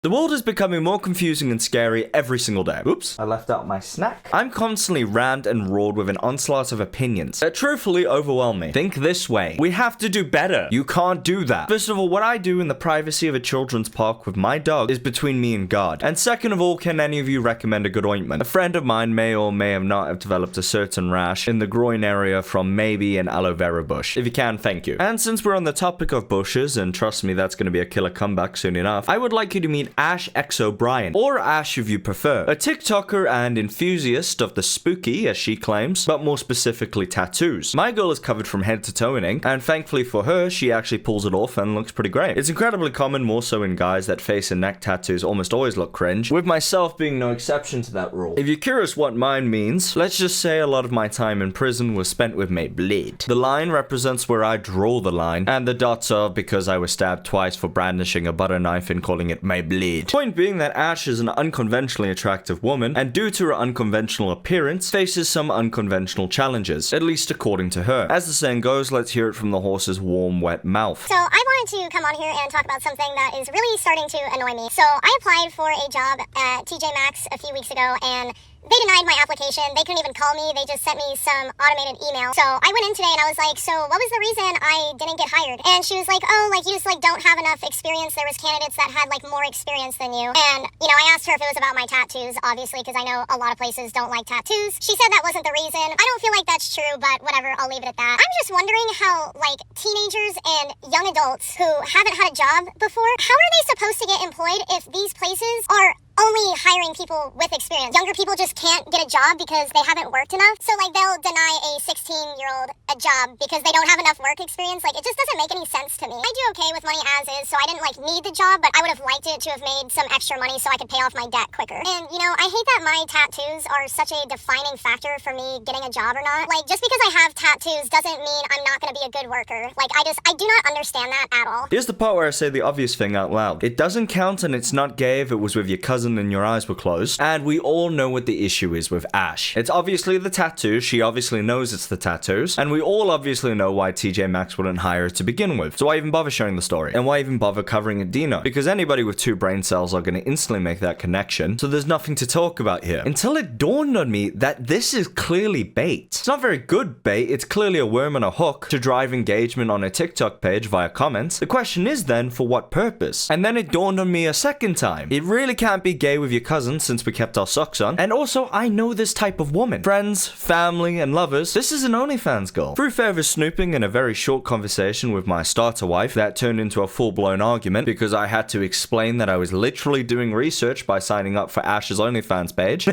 The world is becoming more confusing and scary every single day. Oops, I left out my snack. I'm constantly rammed and roared with an onslaught of opinions that truthfully overwhelm me. Think this way. We have to do better. You can't do that. First of all, what I do in the privacy of a children's park with my dog is between me and God. And second of all, can any of you recommend a good ointment? A friend of mine may or may have not have developed a certain rash in the groin area from maybe an aloe vera bush. If you can, thank you. And since we're on the topic of bushes, and trust me, that's going to be a killer comeback soon enough, I would like you to meet Ash X O'Brien, or Ash if you prefer, a TikToker and enthusiast of the spooky, as she claims, but more specifically tattoos. My girl is covered from head to toe in ink, and thankfully for her, she actually pulls it off and looks pretty great. It's incredibly common, more so in guys, that face and neck tattoos almost always look cringe, with myself being no exception to that rule. If you're curious what mine means, let's just say a lot of my time in prison was spent with my blade. The line represents where I draw the line, and the dots are because I was stabbed twice for brandishing a butter knife and calling it my blade. Point being that Ash is an unconventionally attractive woman, and due to her unconventional appearance, faces some unconventional challenges, at least according to her. As the saying goes, let's hear it from the horse's warm, wet mouth. So I wanted to come on here and talk about something that is really starting to annoy me. So I applied for a job at TJ Maxx a few weeks ago, and they denied my application. They couldn't even call me. They just sent me some automated email. So I went in today and I was like, so what was the reason I didn't get hired? And she was like, oh, like you just like don't have enough experience. There was candidates that had like more experience than you. And, you know, I asked her if it was about my tattoos, obviously, because I know a lot of places don't like tattoos. She said that wasn't the reason. I don't feel like that's true, but whatever, I'll leave it at that. I'm just wondering how like teenagers and young adults who haven't had a job before, how are they supposed to get employed if these places are only hiring people with experience? Younger people just can't get a job because they haven't worked enough. So like they'll deny a 16-year-old a job because they don't have enough work experience. Like it just doesn't make any sense to me. I do okay with money as is, so I didn't like need the job, but I would have liked it to have made some extra money so I could pay off my debt quicker. And you know, I hate that my tattoos are such a defining factor for me getting a job or not. Like just because I have tattoos doesn't mean I'm not going to be a good worker. Like I do not understand that at all. Here's the part where I say the obvious thing out loud. It doesn't count, and it's not gay if it was with your cousin and your eyes were closed. And we all know what the issue is with Ash. It's obviously the tattoos. She obviously knows it's the tattoos. And we all obviously know why TJ Maxx wouldn't hire her to begin with. So why even bother sharing the story? And why even bother covering it Dino? Because anybody with two brain cells are going to instantly make that connection. So there's nothing to talk about here. Until it dawned on me that this is clearly bait. It's not very good bait. It's clearly a worm and a hook to drive engagement on a TikTok page via comments. The question is then, for what purpose? And then it dawned on me a second time. It really can't be gay with your cousin since we kept our socks on. And also, I know this type of woman. Friends, family, and lovers. This is an OnlyFans girl. Through further snooping and a very short conversation with my starter wife that turned into a full-blown argument because I had to explain that I was literally doing research by signing up for Ash's OnlyFans page,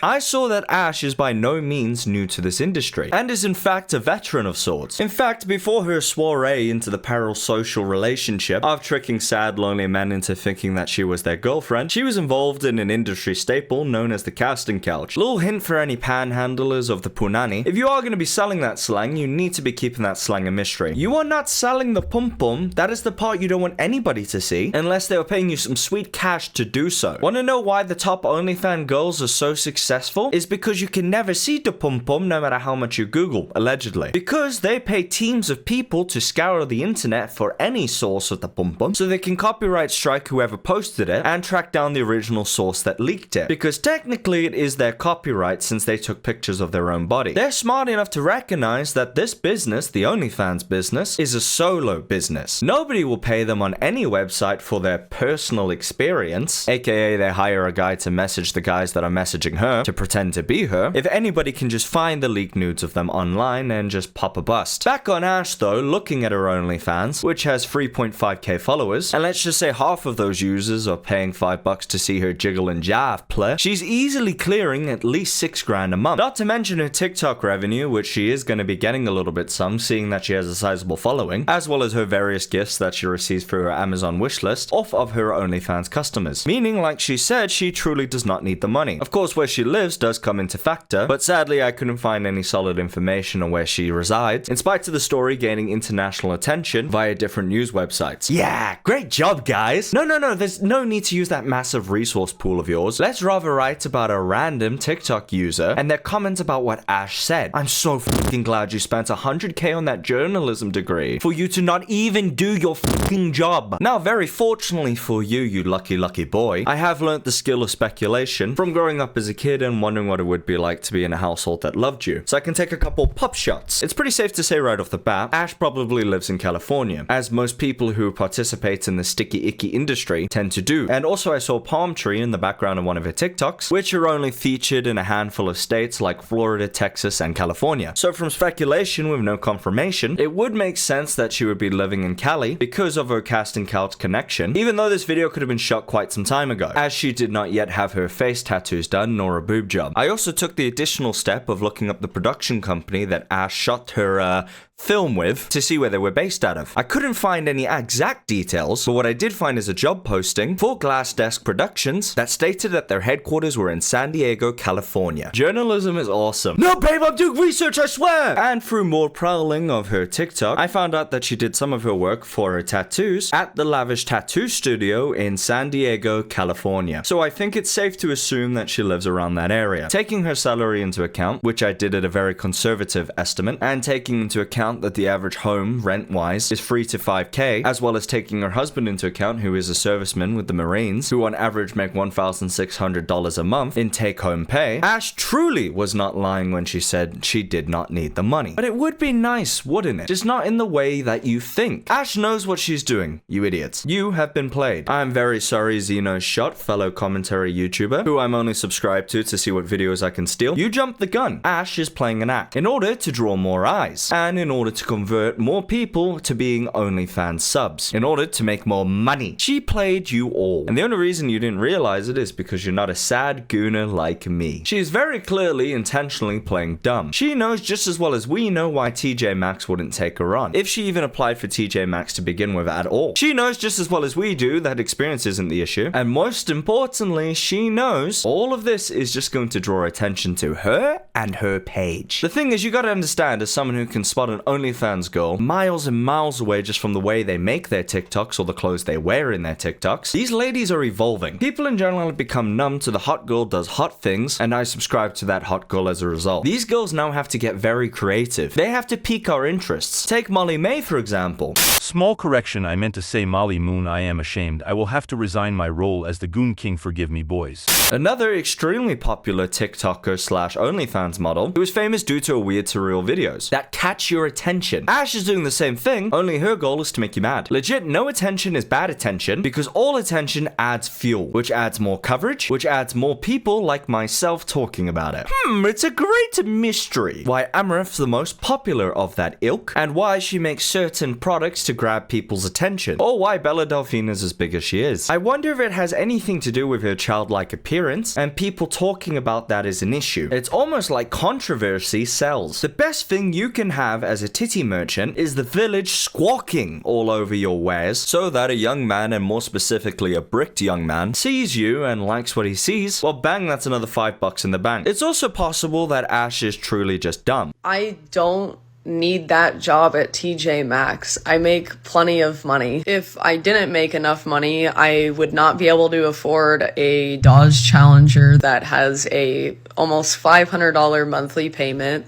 I saw that Ash is by no means new to this industry and is in fact a veteran of sorts. In fact, before her soiree into the parasocial relationship of tricking sad, lonely men into thinking that she was their girlfriend, she was involved in an industry staple known as the casting couch. Little hint for any panhandlers of the punani: if you are going to be selling that slang, you need to be keeping that slang a mystery. You are not selling the pum-pum. That is the part you don't want anybody to see, unless they are paying you some sweet cash to do so. Want to know why the top OnlyFans girls are so successful? Is because you can never see the pum-pum no matter how much you Google, allegedly. Because they pay teams of people to scour the internet for any source of the pum-pum, so they can copyright strike whoever posted it and track down the original source that leaked it, because technically it is their copyright since they took pictures of their own body. They're smart enough to recognize that this business, the OnlyFans business, is a solo business. Nobody will pay them on any website for their personal experience, aka they hire a guy to message the guys that are messaging her to pretend to be her, if anybody can just find the leaked nudes of them online and just pop a bust. Back on Ash though, looking at her OnlyFans, which has 3.5k followers, and let's just say half of those users are paying $5 to see her jiggle and jive play, she's easily clearing at least $6,000 a month. Not to mention her TikTok revenue, which she is going to be getting a little bit some, seeing that she has a sizable following, as well as her various gifts that she receives through her Amazon wishlist off of her OnlyFans customers. Meaning, like she said, she truly does not need the money. Of course, where she lives does come into factor, but sadly I couldn't find any solid information on where she resides, in spite of the story gaining international attention via different news websites. Yeah, great job, guys! No, there's no need to use that massive massive resource pool of yours, let's rather write about a random TikTok user and their comments about what Ash said. I'm so freaking glad you spent 100k on that journalism degree for you to not even do your fucking job. Now, very fortunately for you, you lucky boy, I have learnt the skill of speculation from growing up as a kid and wondering what it would be like to be in a household that loved you. So I can take a couple pop shots. It's pretty safe to say right off the bat, Ash probably lives in California, as most people who participate in the sticky icky industry tend to do. And also I saw a palm tree in the background of one of her TikToks, which are only featured in a handful of states like Florida, Texas, and California. So from speculation with no confirmation, it would make sense that she would be living in Cali because of her casting couch connection, even though this video could have been shot quite some time ago, as she did not yet have her face tattoos done nor a boob job. I also took the additional step of looking up the production company that Ash shot her film with to see where they were based out of. I couldn't find any exact details, but what I did find is a job posting for Glass Desk Productions that stated that their headquarters were in San Diego, California. Journalism is awesome. No, babe, I'm doing research, I swear! And through more prowling of her TikTok, I found out that she did some of her work for her tattoos at the Lavish Tattoo Studio in San Diego, California. So I think it's safe to assume that she lives around that area. Taking her salary into account, which I did at a very conservative estimate, and taking into account that the average home, rent-wise, is 3 to 5k, as well as taking her husband into account, who is a serviceman with the Marines, who on average make $1,600 a month in take-home pay, Ash truly was not lying when she said she did not need the money. But it would be nice, wouldn't it? Just not in the way that you think. Ash knows what she's doing, you idiots. You have been played. I'm very sorry, Zeno Shot, fellow commentary YouTuber, who I'm only subscribed to see what videos I can steal. You jumped the gun. Ash is playing an act in order to draw more eyes, and in order to convert more people to being OnlyFans subs, in order to make more money. She played you all. And the only reason you didn't realize it is because you're not a sad gooner like me. She is very clearly intentionally playing dumb. She knows just as well as we know why TJ Maxx wouldn't take her on, if she even applied for TJ Maxx to begin with at all. She knows just as well as we do that experience isn't the issue, and most importantly, she knows all of this is just going to draw attention to her and her page. The thing is, you gotta understand, as someone who can spot an OnlyFans girl miles and miles away just from the way they make their TikToks or the clothes they wear in their TikToks, these ladies are evolving. People in general have become numb to the hot girl does hot things, and I subscribe to that hot girl as a result. These girls now have to get very creative. They have to pique our interests. Take Molly May, for example. Small correction, I meant to say Molly Moon. I am ashamed. I will have to resign my role as the Goon King. Forgive me, boys. Another extremely popular TikToker slash OnlyFans model who is famous due to her weird surreal videos that catch your attention. Ash is doing the same thing, only her goal is to make you mad. Legit, no attention is bad attention because all attention adds fuel, which adds more coverage, which adds more people like myself talking about it. It's a great mystery why Amaranth's the most popular of that ilk, and why she makes certain products to grab people's attention, or why Bella Delphine is as big as she is. I wonder if it has anything to do with her childlike appearance, and people talking about that is an issue. It's almost like controversy sells. The best thing you can have as a titty merchant is the village squawking all over your wares, so that a young man, and more specifically a bricked young man, sees you and likes what he sees. Well, bang, that's another $5 in the bank. It's also possible that Ash is truly just dumb. I don't need that job at TJ Maxx. I make plenty of money. If I didn't make enough money, I would not be able to afford a Dodge Challenger that has a almost $500 monthly payment.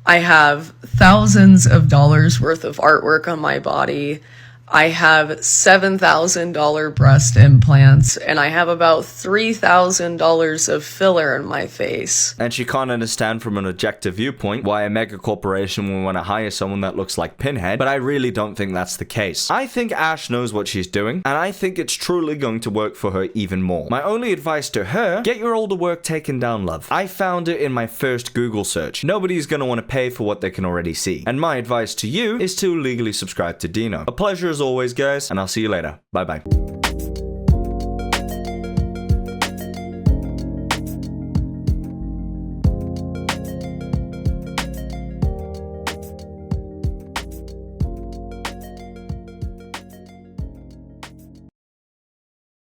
I have thousands of dollars worth of artwork on my body. I have $7,000 breast implants, and I have about $3,000 of filler in my face. And she can't understand from an objective viewpoint why a mega corporation would want to hire someone that looks like Pinhead, but I really don't think that's the case. I think Ash knows what she's doing, and I think it's truly going to work for her even more. My only advice to her, get your older work taken down, love. I found it in my first Google search. Nobody's gonna want to pay for what they can already see. And my advice to you is to legally subscribe to Dino. A pleasure as always, guys, and I'll see you later. Bye bye.